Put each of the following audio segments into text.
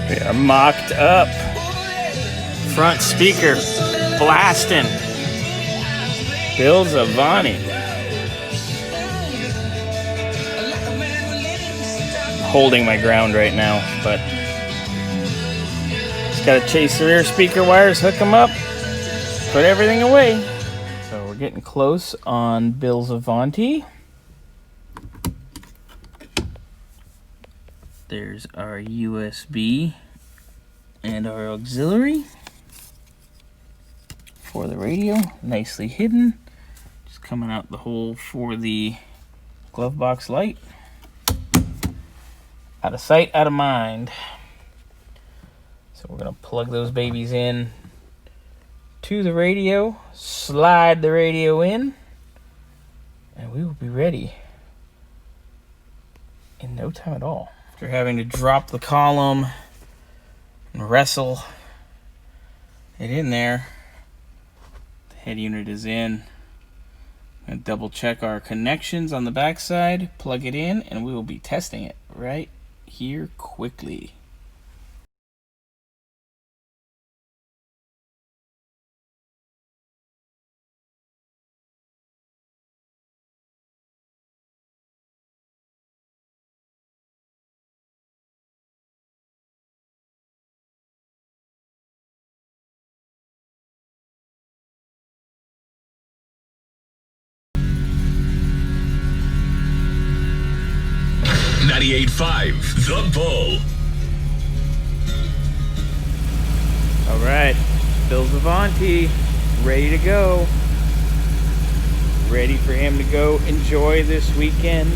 We are mocked up. Front speaker blasting. Dezarov. Holding my ground right now, but just gotta chase the rear speaker wires, hook them up, put everything away. So we're getting close on Bill's Avanti. There's our USB and our auxiliary for the radio, nicely hidden, just coming out the hole for the glove box light. Out of sight, out of mind. So we're gonna plug those babies in to the radio, slide the radio in, and we will be ready in no time at all. After having to drop the column and wrestle it in there, the head unit is in. I'm going to double check our connections on the backside, plug it in, and we will be testing it right here quickly. The Bull. All right, Bill's Avanti, ready to go. Ready for him to go enjoy this weekend.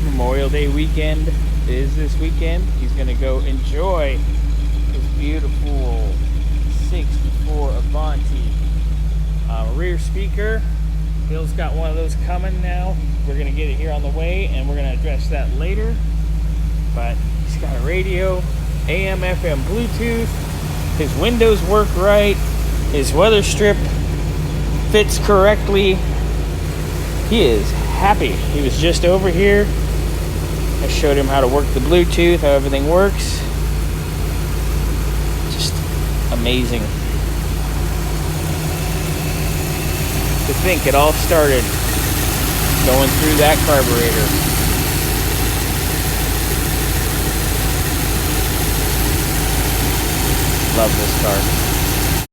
Memorial Day weekend is this weekend. He's gonna go enjoy his beautiful 64 Avanti. Rear speaker. Bill's got one of those coming now. We're gonna get it here on the way, and we're gonna address that later. But he's got a radio, AM, FM, Bluetooth. His windows work right. His weather strip fits correctly. He is happy. He was just over here. I showed him how to work the Bluetooth, how everything works. Just amazing. To think it all started going through that carburetor. Love this car.